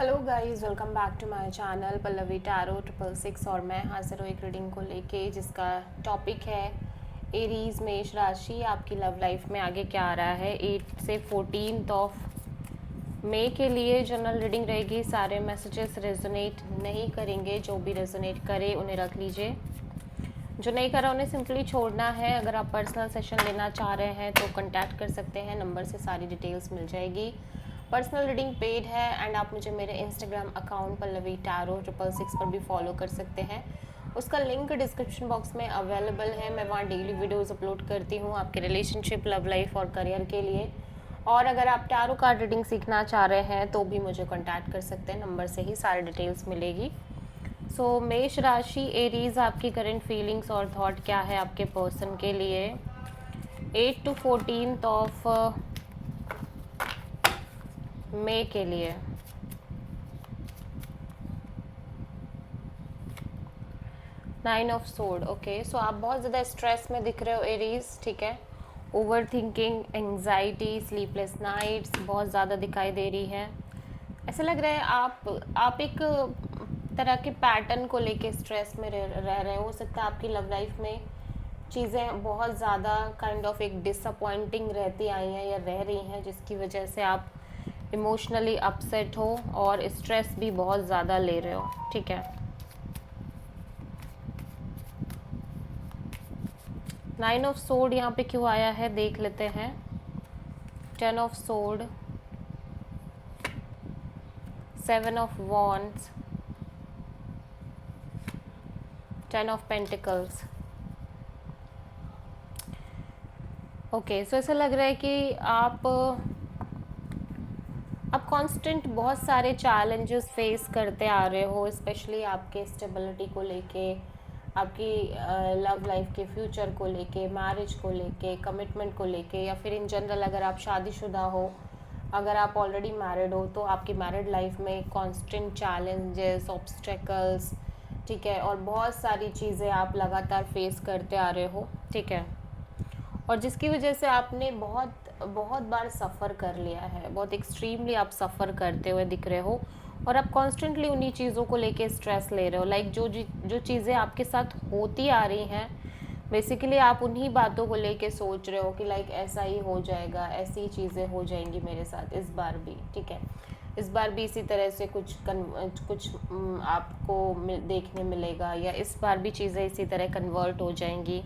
Hello guys, welcome back to my channel Pallavi tarot 666 और मैं हाजिर हूँ एक रीडिंग को लेके जिसका टॉपिक है एरीज मेष राशि। आपकी लव लाइफ में आगे क्या आ रहा है 8 से 14 ऑफ मई के लिए जनरल रीडिंग रहेगी। सारे मैसेजेस रेजोनेट नहीं करेंगे, जो भी रेजोनेट करे उन्हें रख लीजिए, जो नहीं करा उन्हें सिंपली छोड़ना है। अगर आप पर्सनल सेशन लेना चाह रहे हैं तो कांटेक्ट कर सकते हैं, नंबर से सारी डिटेल्स मिल जाएगी। पर्सनल रीडिंग पेड है एंड आप मुझे मेरे इंस्टाग्राम अकाउंट पल्लवी टैरो 666 पर भी फॉलो कर सकते हैं। उसका लिंक डिस्क्रिप्शन बॉक्स में अवेलेबल है। मैं वहाँ डेली वीडियोस अपलोड करती हूँ आपके रिलेशनशिप, लव लाइफ और करियर के लिए। और अगर आप टैरो कार्ड रीडिंग सीखना चाह रहे हैं तो भी मुझे कॉन्टैक्ट कर सकते हैं, नंबर से ही सारी डिटेल्स मिलेगी। सो मेष राशि एरीज, आपकी करंट फीलिंग्स और थॉट क्या है आपके पर्सन के लिए 8 to 14 ऑफ मई के लिए। Nine of sword, okay. So आप बहुत ज़्यादा स्ट्रेस में दिख रहे हो एरीज, ठीक है। Overthinking, anxiety, sleepless nights बहुत ज़्यादा दिखाई दे रही है। ऐसा लग रहा है आप एक तरह के पैटर्न को लेके स्ट्रेस में रह रहे हो सकता है आपकी लव लाइफ में चीज़ें बहुत ज़्यादा काइंड ऑफ एक डिसअपॉइंटिंग रहती आई हैं या रह रही हैं, जिसकी वजह से आप इमोशनली अपसेट हो और स्ट्रेस भी बहुत ज़्यादा ले रहे हो, ठीक है। नाइन ऑफ सोर्ड यहाँ पे क्यों आया है देख लेते हैं। 10 of sword, 7 of wands, 10 of pentacles. Okay, so ऐसा लग रहा है कि आप कांस्टेंट बहुत सारे चैलेंजेस फेस करते आ रहे हो, स्पेशली आपके स्टेबिलिटी को लेके, आपकी लव लाइफ के फ्यूचर को लेके, मैरिज को लेके, कमिटमेंट को लेके, या फिर इन जनरल अगर आप शादीशुदा हो, अगर आप ऑलरेडी मैरिड हो तो आपकी मैरिड लाइफ में कांस्टेंट चैलेंजेस, ऑब्स्टेकल्स, ठीक है, और बहुत सारी चीज़ें आप लगातार फेस करते आ रहे हो, ठीक है। और जिसकी वजह से आपने बहुत बहुत बार सफ़र कर लिया है, बहुत एक्सट्रीमली आप सफ़र करते हुए दिख रहे हो और आप कॉन्स्टेंटली उन्हीं चीज़ों को लेके स्ट्रेस ले रहे हो। लाइक जो चीज़ें आपके साथ होती आ रही हैं, बेसिकली आप उन्हीं बातों को लेके सोच रहे हो कि लाइक ऐसा ही हो जाएगा, ऐसी ही चीज़ें हो जाएंगी मेरे साथ इस बार भी, ठीक है। इस बार भी इसी तरह से कुछ आपको देखने मिलेगा, या इस बार भी चीज़ें इसी तरह कन्वर्ट हो जाएंगी।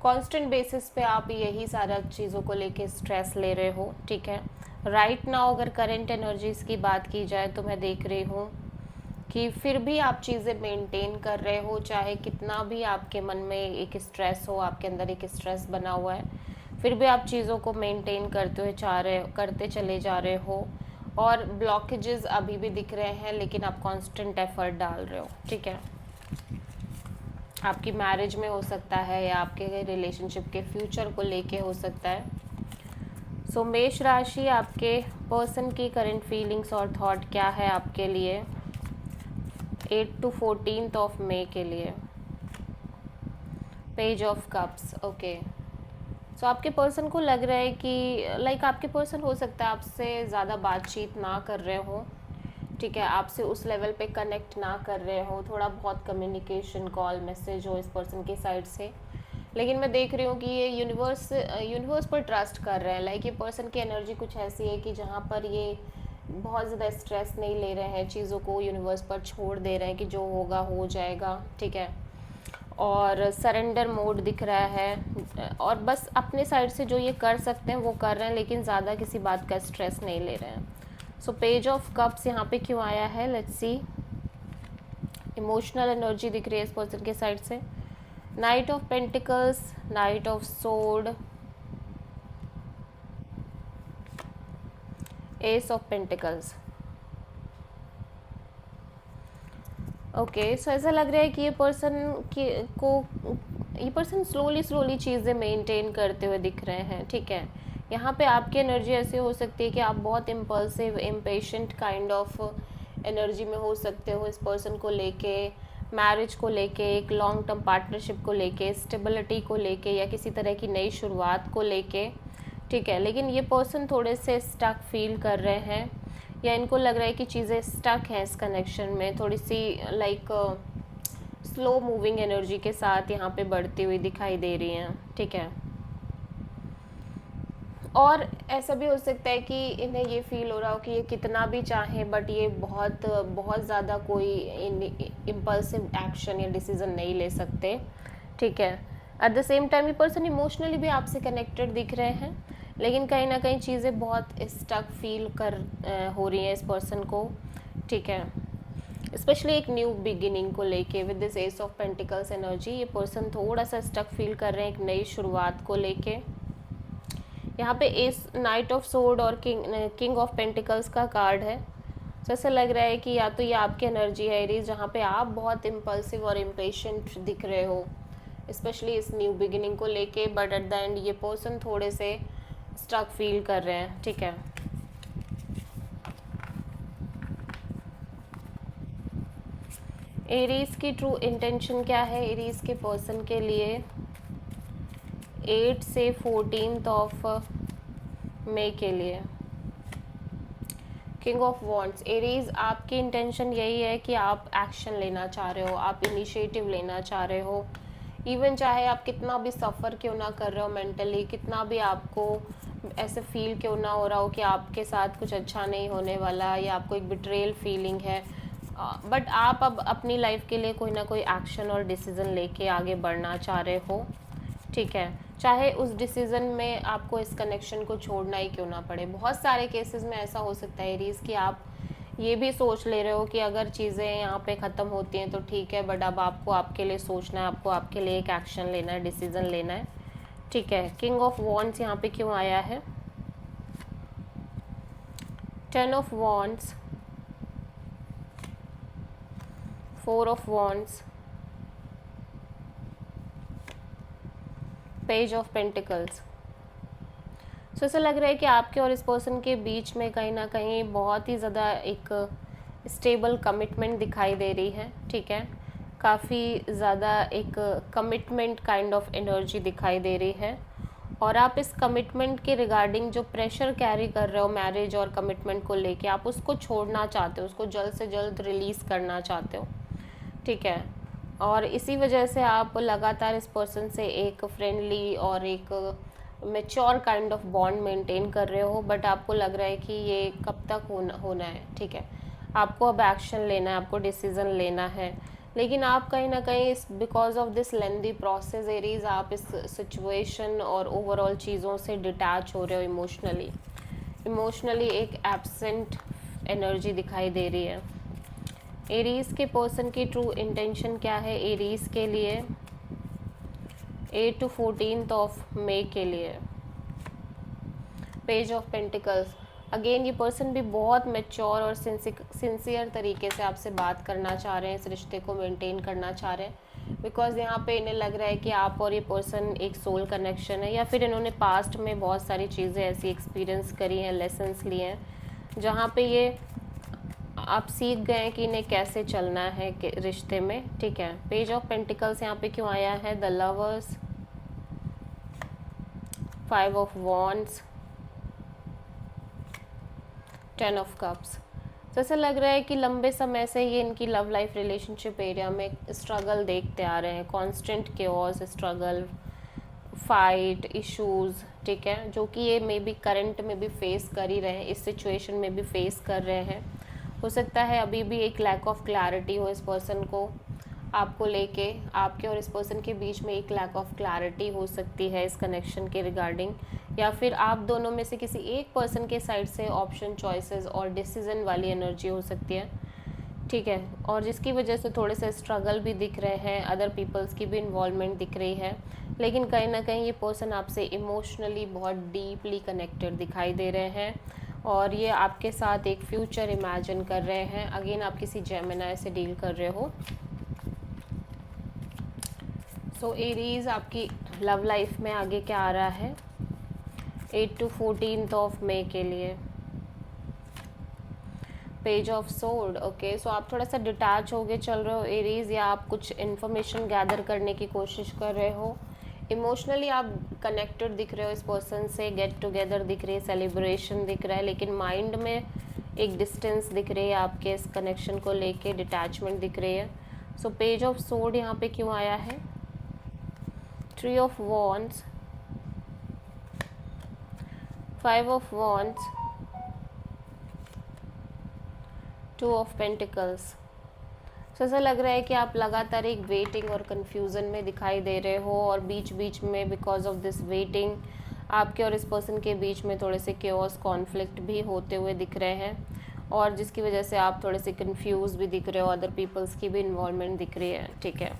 कांस्टेंट बेसिस पे आप यही सारा चीज़ों को लेके स्ट्रेस ले रहे हो, ठीक है। राइट नाउ अगर करंट एनर्जीज़ की बात की जाए तो मैं देख रही हूँ कि फिर भी आप चीज़ें मेंटेन कर रहे हो, चाहे कितना भी आपके मन में एक स्ट्रेस हो, आपके अंदर एक स्ट्रेस बना हुआ है, फिर भी आप चीज़ों को मेंटेन करते चले जा रहे हो। और ब्लॉकेजेस अभी भी दिख रहे हैं, लेकिन आप कांस्टेंट एफर्ट डाल रहे हो, ठीक है। आपकी मैरिज में हो सकता है या आपके रिलेशनशिप के फ्यूचर को लेके हो सकता है। सो मेष राशि, आपके पर्सन की करंट फीलिंग्स और थॉट क्या है आपके लिए 8 to 14 ऑफ मई के लिए। Page of cups, okay. So आपके पर्सन को लग रहा है कि लाइक आपके पर्सन हो सकता है आपसे ज़्यादा बातचीत ना कर रहे हो, ठीक है, आपसे उस लेवल पे कनेक्ट ना कर रहे हो, थोड़ा बहुत कम्युनिकेशन, कॉल, मैसेज हो इस पर्सन के साइड से। लेकिन मैं देख रही हूँ कि ये यूनिवर्स पर ट्रस्ट कर रहे हैं। लाइक ये पर्सन की एनर्जी कुछ ऐसी है कि जहाँ पर ये बहुत ज़्यादा स्ट्रेस नहीं ले रहे हैं, चीज़ों को यूनिवर्स पर छोड़ दे रहे हैं कि जो होगा हो जाएगा, ठीक है। और सरेंडर मोड दिख रहा है और बस अपने साइड से जो ये कर सकते हैं वो कर रहे हैं, लेकिन ज़्यादा किसी बात का स्ट्रेस नहीं ले रहे हैं। सो पेज ऑफ कप्स यहाँ पे क्यों आया है, लेट्स सी। इमोशनल एनर्जी दिख रही है इस पर्सन के साइड से। Knight of pentacles, knight of sword, ace of pentacles. Okay, so ऐसा लग रहा है कि ये पर्सन स्लोली चीज़ें मेंटेन करते हुए दिख रहे हैं, ठीक है। यहाँ पे आपकी एनर्जी ऐसी हो सकती है कि आप बहुत impulsive, impatient kind of energy में हो सकते हो इस पर्सन को लेके, मैरिज को लेके, एक लॉन्ग टर्म पार्टनरशिप को लेके, स्टेबिलिटी को लेके, या किसी तरह की नई शुरुआत को लेके, ठीक है। लेकिन ये पर्सन थोड़े से स्टक फील कर रहे हैं, या इनको लग रहा है कि चीज़ें स्टक हैं इस कनेक्शन में, थोड़ी सी लाइक स्लो मूविंग एनर्जी के साथ यहाँ पे बढ़ती हुई दिखाई दे रही हैं, ठीक है। और ऐसा भी हो सकता है कि इन्हें ये फील हो रहा हो कि ये कितना भी चाहें बट ये बहुत बहुत ज़्यादा कोई इम्पल्सिव एक्शन या डिसीज़न नहीं ले सकते, ठीक है। एट द सेम टाइम ये पर्सन इमोशनली भी आपसे कनेक्टेड दिख रहे हैं, लेकिन कहीं ना कहीं चीज़ें बहुत स्टक फील हो रही हैं इस पर्सन को, ठीक है। स्पेशली एक न्यू बिगिनिंग को लेके with this S of pentacles energy ये पर्सन थोड़ा सा स्टक फील कर रहे हैं एक नई शुरुआत को लेके। यहाँ पे एस नाइट ऑफ सोर्ड और किंग ऑफ पेंटिकल्स का कार्ड है। तो ऐसा लग रहा है कि या तो ये आपकी एनर्जी है एरीज, जहाँ पे आप बहुत इम्पल्सिव और इम्पेशेंट दिख रहे हो स्पेशली इस न्यू बिगिनिंग को लेके, बट एट द एंड ये पर्सन थोड़े से स्टक फील कर रहे हैं, ठीक है। एरीज की ट्रू इंटेंशन क्या है एरीज के पर्सन के लिए 8 से 14 ऑफ मई के लिए। किंग ऑफ वॉन्ड्स, एरीज आपकी इंटेंशन यही है कि आप एक्शन लेना चाह रहे हो, आप इनिशिएटिव लेना चाह रहे हो, इवन चाहे आप कितना भी सफ़र क्यों ना कर रहे हो मेंटली, कितना भी आपको ऐसे फील क्यों ना हो रहा हो कि आपके साथ कुछ अच्छा नहीं होने वाला या आपको एक बिट्रेयल फीलिंग है, बट आप अब अपनी लाइफ के लिए कोई ना कोई एक्शन और डिसीज़न लेके आगे बढ़ना चाह रहे हो, ठीक है। चाहे उस डिसीज़न में आपको इस कनेक्शन को छोड़ना ही क्यों ना पड़े। बहुत सारे केसेस में ऐसा हो सकता है एरीज़ कि आप ये भी सोच ले रहे हो कि अगर चीज़ें यहाँ पे ख़त्म होती हैं तो ठीक है, बट अब आपको आपके लिए सोचना है, आपको आपके लिए एक एक्शन लेना है, डिसीज़न लेना है, ठीक है। किंग ऑफ वॉन्ड्स यहाँ पे क्यों आया है? 10 of wands, 4 of wands, page of pentacles. So ऐसा लग रहा है कि आपके और इस पर्सन के बीच में कहीं ना कहीं बहुत ही ज़्यादा एक स्टेबल कमिटमेंट दिखाई दे रही है, ठीक है। काफ़ी ज़्यादा एक कमिटमेंट काइंड ऑफ एनर्जी दिखाई दे रही है, और आप इस कमिटमेंट के रिगार्डिंग जो प्रेशर कैरी कर रहे हो मैरिज और कमिटमेंट को लेके, आप उसको छोड़ना चाहते हो, उसको जल्द से जल्द रिलीज़ करना चाहते हो, ठीक है। और इसी वजह से आप लगातार इस पर्सन से एक फ्रेंडली और एक mature kind of bond maintain कर रहे हो, बट आपको लग रहा है कि ये कब तक होना है, ठीक है। आपको अब एक्शन लेना है, आपको डिसीज़न लेना है, लेकिन आप कहीं ना कहीं इस because of this lengthy process Aries आप इस सिचुएशन और ओवरऑल चीज़ों से डिटैच हो रहे हो इमोशनली एक एब्सेंट एनर्जी दिखाई दे रही है। एरीज के पर्सन की ट्रू इंटेंशन क्या है एरीज के लिए 8 to 14 ऑफ मई के लिए? पेज ऑफ पेंटिकल्स, अगेन ये पर्सन भी बहुत मैच्योर और सिंसियर तरीके से आपसे बात करना चाह रहे हैं, इस रिश्ते को मेंटेन करना चाह रहे हैं, बिकॉज यहाँ पे इन्हें लग रहा है कि आप और ये पर्सन एक सोल कनेक्शन है, या फिर इन्होंने पास्ट में बहुत सारी चीज़ें ऐसी एक्सपीरियंस करी हैं, लेसन्स लिए हैं, जहाँ पे ये आप सीख गए कि इन्हें कैसे चलना है रिश्ते में, ठीक है। पेज ऑफ पेंटिकल्स यहाँ पे क्यों आया है? The lovers, 5 of wands, 10 of cups. तो ऐसा लग रहा है कि लंबे समय से ये इनकी लव लाइफ रिलेशनशिप एरिया में स्ट्रगल देखते आ रहे हैं, constant chaos, struggle, fight, issues, ठीक है, जो कि ये मे बी करंट में भी फेस कर ही रहे हैं, इस सिचुएशन में भी फेस कर रहे हैं। हो सकता है अभी भी एक लैक ऑफ क्लैरिटी हो इस पर्सन को आपको लेके, आपके और इस पर्सन के बीच में एक लैक ऑफ क्लैरिटी हो सकती है इस कनेक्शन के रिगार्डिंग, या फिर आप दोनों में से किसी एक पर्सन के साइड से ऑप्शन चॉइसेस और डिसीजन वाली एनर्जी हो सकती है, ठीक है, और जिसकी वजह से थोड़े से स्ट्रगल भी दिख रहे हैं, अदर पीपल्स की भी इन्वॉल्वमेंट दिख रही है, लेकिन कहीं ना कहीं ये पर्सन आपसे इमोशनली बहुत डीपली कनेक्टेड दिखाई दे रहे हैं, और ये आपके साथ एक फ्यूचर इमेजिन कर रहे हैं। अगेन आप किसी जेमिनी से डील कर रहे हो। सो एरीज आपकी लव लाइफ में आगे क्या आ रहा है 8 to 14 ऑफ मई के लिए? Page of sword, okay. So आप थोड़ा सा डिटैच होके चल रहे हो एरीज, या आप कुछ इन्फॉर्मेशन गैदर करने की कोशिश कर रहे हो, इमोशनली आप कनेक्टेड दिख रहे हो इस पर्सन से, गेट टुगेदर दिख रही है, सेलिब्रेशन दिख रहा है, लेकिन माइंड में एक डिस्टेंस दिख रही है आपके इस कनेक्शन को लेके, डिटैचमेंट दिख रही है। सो पेज ऑफ सोर्ड यहाँ पे क्यों आया है? Tree of wands, 5 of wands, 2 of pentacles. तो ऐसा लग रहा है कि आप लगातार एक वेटिंग और कन्फ्यूज़न में दिखाई दे रहे हो, और बीच बीच में बिकॉज ऑफ दिस वेटिंग आपके और इस पर्सन के बीच में थोड़े से केओस, कॉन्फ्लिक्ट भी होते हुए दिख रहे हैं, और जिसकी वजह से आप थोड़े से कंफ्यूज भी दिख रहे हो, अदर पीपल्स की भी इन्वॉल्वमेंट दिख रही है। ठीक है,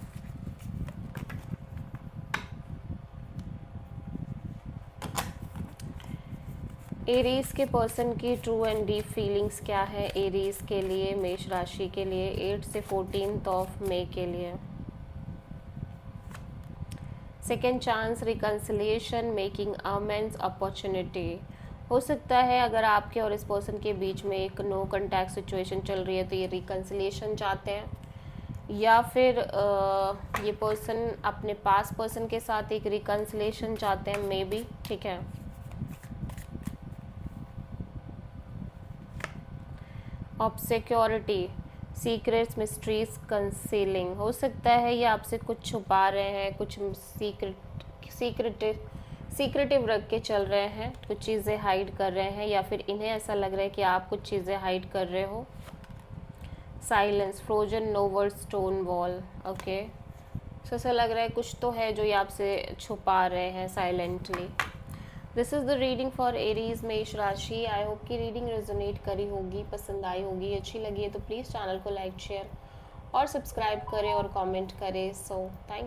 एरीज के पर्सन की ट्रू एंड डीप फीलिंग्स क्या है एरीज के लिए, मेष राशि के लिए 8 से 14 ऑफ मई के लिए। Second chance, reconciliation, making amends, opportunity. हो सकता है अगर आपके और इस पर्सन के बीच में एक नो कॉन्टैक्ट सिचुएशन चल रही है तो ये रिकन्सिलिएशन चाहते हैं, या फिर ये पर्सन अपने पास पर्सन के साथ एक रिकन्सिलिएशन चाहते हैं मे बी। ठीक है, ऑब्सिक्योरिटी, सीक्रेट्स, मिस्ट्रीज, कंसीलिंग। हो सकता है ये आपसे कुछ छुपा रहे हैं, कुछ सीक्रेटिव रख के चल रहे हैं, कुछ चीज़ें हाइड कर रहे हैं, या फिर इन्हें ऐसा लग रहा है कि आप कुछ चीज़ें हाइड कर रहे हो। Silence, frozen, no word, stone wall. Okay, so ऐसा लग रहा है कुछ तो है जो ये आपसे छुपा रहे हैं silently. This is the reading for Aries मेष राशि। आई होप की रीडिंग रेजोनेट करी होगी, पसंद आई होगी, अच्छी लगी है तो प्लीज़ चैनल को लाइक, शेयर और सब्सक्राइब करें और कमेंट करें। So thank